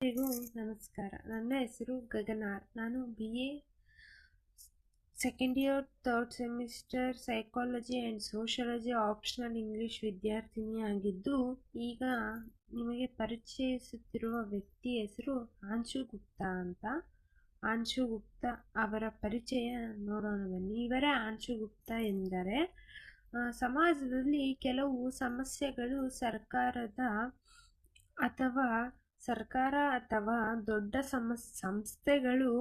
ಎಲ್ಲರಿಗೂ ನಮಸ್ಕಾರ. ನನ್ನ ಹೆಸರು ಗಗನಾರ್. ನಾನು BA second year third semester psychology and sociology optional English ವಿದ್ಯಾರ್ಥಿನಿಯಾಗಿದ್ದು, ಈಗ ನಿಮಗೆ ಪರಿಚಯಿಸುತ್ತಿರುವ ವ್ಯಕ್ತಿ ಹೆಸರು ಆಂಶು ಗುಪ್ತಾ ಅಂತ. ಆಂಶು ಗುಪ್ತಾ ಅವರ ಪರಿಚಯ ನೋಡೋಣ ಬನ್ನಿ. ಇವರೇ ಆಂಶು ಗುಪ್ತಾ ಎಂದರೆ ಸಮಾಜದಲ್ಲಿ ಕೆಲವು ಸಮಸ್ಯೆಗಳು ಸರ್ಕಾರ ಅಥವಾ ದೊಡ್ಡ ಸಂಸ್ಥೆಗಳು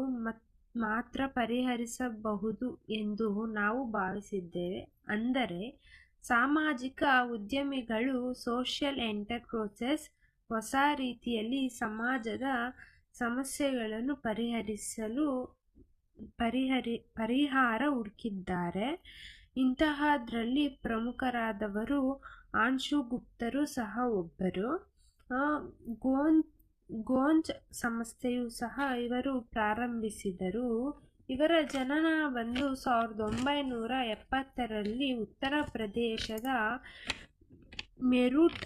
ಮಾತ್ರ ಪರಿಹರಿಸಬಹುದು ಎಂದು ನಾವು ಭಾವಿಸಿದ್ದೇವೆ. ಅಂದರೆ ಸಾಮಾಜಿಕ ಉದ್ಯಮಿಗಳು, ಸೋಷಿಯಲ್ ಎಂಟರ್ಪ್ರೈಸಸ್ ಹೊಸ ರೀತಿಯಲ್ಲಿ ಸಮಾಜದ ಸಮಸ್ಯೆಗಳನ್ನು ಪರಿಹಾರ ಹುಡುಕಿದ್ದಾರೆ. ಇಂತಹದ್ರಲ್ಲಿ ಪ್ರಮುಖರಾದವರು ಆಂಶು ಗುಪ್ತರು ಸಹ ಒಬ್ಬರು. ಗೋಂಜ್ ಸಂಸ್ಥೆಯು ಸಹ ಇವರು ಪ್ರಾರಂಭಿಸಿದರು. ಇವರ ಜನನ ಬಂದು 1970ರಲ್ಲಿ ಉತ್ತರ ಪ್ರದೇಶದ ಮೆರೂಟ್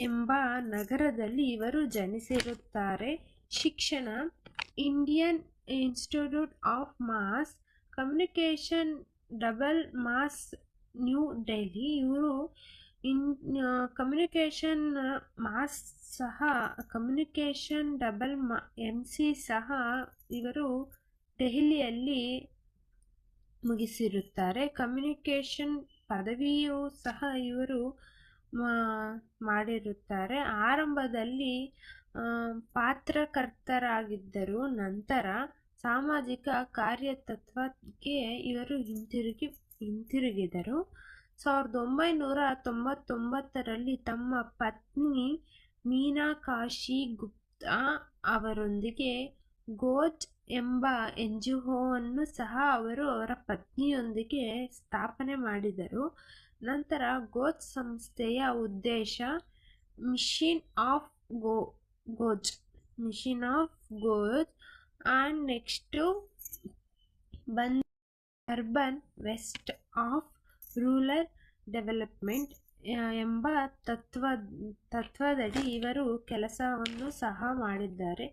ಎಂಬ ನಗರದಲ್ಲಿ ಇವರು ಜನಿಸಿರುತ್ತಾರೆ. ಶಿಕ್ಷಣ Indian institute of mass communication, double mass, new Delhi. ಇವರು ಕಮ್ಯುನಿಕೇಷನ್ ಮಾಸ್ ಸಹ ಕಮ್ಯುನಿಕೇಷನ್ ಡಬಲ್ MC ಸಹ ಇವರು ದೆಹಲಿಯಲ್ಲಿ ಮುಗಿಸಿರುತ್ತಾರೆ. ಕಮ್ಯುನಿಕೇಷನ್ ಪದವಿಯೂ ಸಹ ಇವರು ಮಾಡಿರುತ್ತಾರೆ. ಆರಂಭದಲ್ಲಿ ಪತ್ರಕರ್ತರಾಗಿದ್ದರು. ನಂತರ ಸಾಮಾಜಿಕ ಕಾರ್ಯತತ್ವಕ್ಕೆ ಇವರು ಹಿಂತಿರುಗಿದರು. 1999ರಲ್ಲಿ ತಮ್ಮ ಪತ್ನಿ ಮೀನಾಕ್ಷಿ ಗುಪ್ತಾ ಅವರೊಂದಿಗೆ ಗೋಂಜ್ ಎಂಬ NGOವನ್ನು ಸಹ ಅವರ ಪತ್ನಿಯೊಂದಿಗೆ ಸ್ಥಾಪನೆ ಮಾಡಿದರು. ನಂತರ ಗೋಂಜ್ ಸಂಸ್ಥೆಯ ಉದ್ದೇಶ mission of Goonj and next ಬಂದ urban waste of rural development ಎಂಬ ತತ್ವದಡಿ ಇವರು ಕೆಲಸವನ್ನು ಸಹ ಮಾಡಿದ್ದಾರೆ.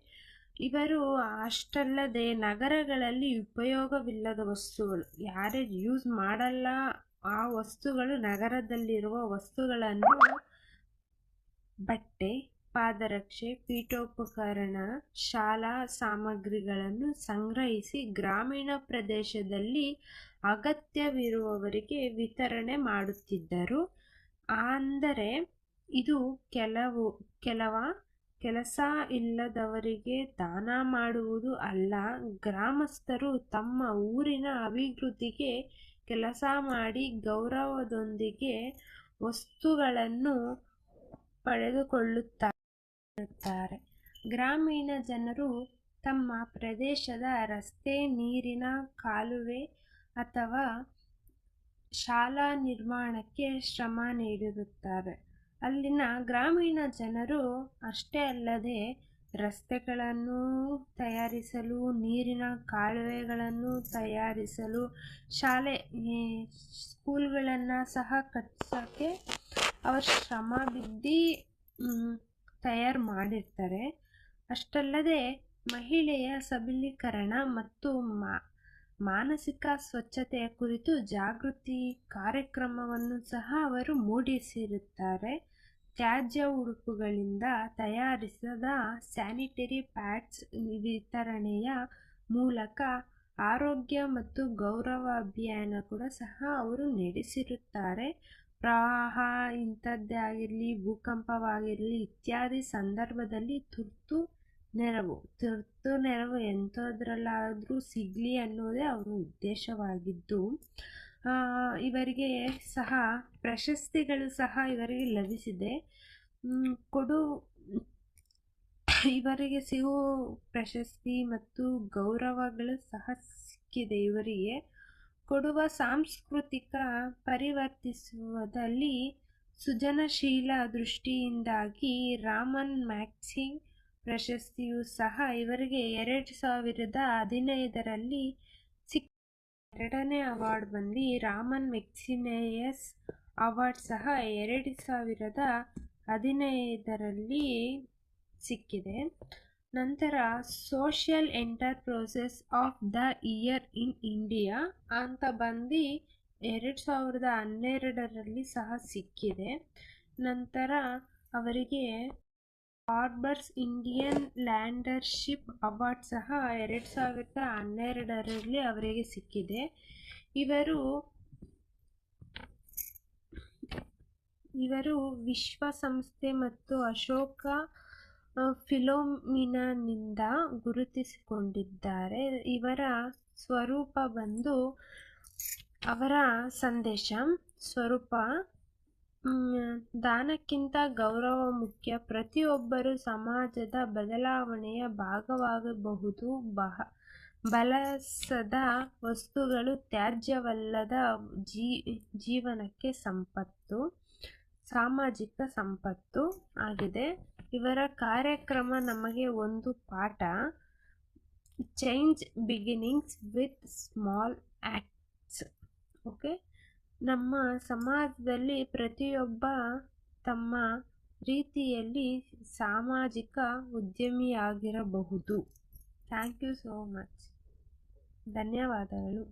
ಇವರು ಅಷ್ಟಲ್ಲದೆ ನಗರಗಳಲ್ಲಿ ಉಪಯೋಗವಿಲ್ಲದ ವಸ್ತುಗಳು, ಯಾರೇ ಯೂಸ್ ಮಾಡಲ್ಲ ಆ ವಸ್ತುಗಳು, ನಗರದಲ್ಲಿರುವ ವಸ್ತುಗಳನ್ನು, ಬಟ್ಟೆ, ಪಾದರಕ್ಷೆ, ಪೀಠೋಪಕರಣ, ಶಾಲಾ ಸಾಮಗ್ರಿಗಳನ್ನು ಸಂಗ್ರಹಿಸಿ ಗ್ರಾಮೀಣ ಪ್ರದೇಶದಲ್ಲಿ ಅಗತ್ಯವಿರುವವರಿಗೆ ವಿತರಣೆ ಮಾಡುತ್ತಿದ್ದರು. ಅಂದರೆ ಇದು ಕೆಲಸ ಇಲ್ಲದವರಿಗೆ ದಾನ ಮಾಡುವುದು ಅಲ್ಲ. ಗ್ರಾಮಸ್ಥರು ತಮ್ಮ ಊರಿನ ಅಭಿವೃದ್ಧಿಗೆ ಕೆಲಸ ಮಾಡಿ ಗೌರವದೊಂದಿಗೆ ವಸ್ತುಗಳನ್ನು ಪಡೆದುಕೊಳ್ಳುತ್ತಾರೆ. ಗ್ರಾಮೀಣ ಜನರು ತಮ್ಮ ಪ್ರದೇಶದ ರಸ್ತೆ, ನೀರಿನ ಕಾಲುವೆ ಅಥವಾ ಶಾಲಾ ನಿರ್ಮಾಣಕ್ಕೆ ಶ್ರಮ ನೀಡಿರುತ್ತಾರೆ. ಅಲ್ಲಿನ ಗ್ರಾಮೀಣ ಜನರು ಅಷ್ಟೇ ಅಲ್ಲದೆ ರಸ್ತೆಗಳನ್ನು ತಯಾರಿಸಲು, ನೀರಿನ ಕಾಲುವೆಗಳನ್ನು ತಯಾರಿಸಲು, ಸ್ಕೂಲ್ಗಳನ್ನು ಸಹ ಕಟ್ಟಿಸೋಕ್ಕೆ ಅವರು ಶ್ರಮ ಬಿದ್ದು ತಯಾರು ಮಾಡಿರ್ತಾರೆ. ಅಷ್ಟಲ್ಲದೆ ಮಹಿಳೆಯ ಸಬಲೀಕರಣ ಮತ್ತು ಮಾನಸಿಕ ಸ್ವಚ್ಛತೆಯ ಕುರಿತು ಜಾಗೃತಿ ಕಾರ್ಯಕ್ರಮವನ್ನು ಸಹ ಅವರು ಮೂಡಿಸಿರುತ್ತಾರೆ. ತ್ಯಾಜ್ಯ ಉಡುಪುಗಳಿಂದ ತಯಾರಿಸಿದ ಸ್ಯಾನಿಟರಿ ಪ್ಯಾಡ್ಸ್ ವಿತರಣೆಯ ಮೂಲಕ ಆರೋಗ್ಯ ಮತ್ತು ಗೌರವ ಅಭಿಯಾನ ಕೂಡ ಸಹ ಅವರು ನಡೆಸಿರುತ್ತಾರೆ. ಪ್ರವಾಹ ಇಂಥದ್ದೇ ಆಗಿರಲಿ, ಭೂಕಂಪವಾಗಿರಲಿ ಇತ್ಯಾದಿ ಸಂದರ್ಭದಲ್ಲಿ ತುರ್ತು ನೆರವು ಎಂಥದ್ರಲ್ಲಾದರೂ ಸಿಗಲಿ ಅನ್ನೋದೇ ಅವರ ಉದ್ದೇಶವಾಗಿದ್ದು, ಇವರಿಗೆ ಸಹ ಪ್ರಶಸ್ತಿಗಳು ಸಹ ಇವರಿಗೆ ಲಭಿಸಿದೆ. ಇವರಿಗೆ ಸಿಗುವ ಪ್ರಶಸ್ತಿ ಮತ್ತು ಗೌರವಗಳು ಸಹ ಸಿಕ್ಕಿದೆ. ಇವರಿಗೆ ಕೊಡುವ ಸಾಂಸ್ಕೃತಿಕ ಪರಿವರ್ತಿಸುವುದಲ್ಲಿ ಸೃಜನಶೀಲ ದೃಷ್ಟಿಯಿಂದಾಗಿ ರಾಮನ್ ಮ್ಯಾಗ್ಸೆಸೆ ಪ್ರಶಸ್ತಿಯು ಸಹ ಇವರಿಗೆ 2015ರಲ್ಲಿ ಸಿಕ್ಕಿದೆ. ಎರಡನೇ ಅವಾರ್ಡ್ ಬಂದು ರಾಮನ್ ಮ್ಯಾಗ್ಸೆಸೆ ಅವಾರ್ಡ್ ಸಹ 2015ರಲ್ಲಿ ಸಿಕ್ಕಿದೆ. ನಂತರ social enterprises of the year in India ಅಂತ ಬಂದು 2012ರಲ್ಲಿ ಸಹ ಸಿಕ್ಕಿದೆ. ನಂತರ ಅವರಿಗೆ ಫಾರ್ಬ್ಸ್ ಇಂಡಿಯನ್ ಲ್ಯಾಂಡರ್ಶಿಪ್ ಅವಾರ್ಡ್ ಸಹ 2012ರಲ್ಲಿ ಅವರಿಗೆ ಸಿಕ್ಕಿದೆ. ಇವರು ವಿಶ್ವಸಂಸ್ಥೆ ಮತ್ತು ಅಶೋಕ ಫಿಲೋಮಿನಾನಿಂದ ಗುರುತಿಸಿಕೊಂಡಿದ್ದಾರೆ. ಇವರ ಸ್ವರೂಪ ಬಂದು ಅವರ ಸಂದೇಶ ಸ್ವರೂಪ ದಾನಕ್ಕಿಂತ ಗೌರವ ಮುಖ್ಯ. ಪ್ರತಿಯೊಬ್ಬರೂ ಸಮಾಜದ ಬದಲಾವಣೆಯ ಭಾಗವಾಗಬಹುದು. ಬಳಸದ ವಸ್ತುಗಳು ತ್ಯಾಜ್ಯವಲ್ಲದ ಜೀವನಕ್ಕೆ ಸಂಪತ್ತು, ಸಾಮಾಜಿಕ ಸಂಪತ್ತು ಆಗಿದೆ. ಇವರ ಕಾರ್ಯಕ್ರಮ ನಮಗೆ ಒಂದು ಪಾಠ. Change beginnings with small acts. Okay, ನಮ್ಮ ಸಮಾಜದಲ್ಲಿ ಪ್ರತಿಯೊಬ್ಬ ತಮ್ಮ ರೀತಿಯಲ್ಲಿ ಸಾಮಾಜಿಕ ಉದ್ಯಮಿಯಾಗಿರಬಹುದು. Thank you so much. ಧನ್ಯವಾದಗಳು.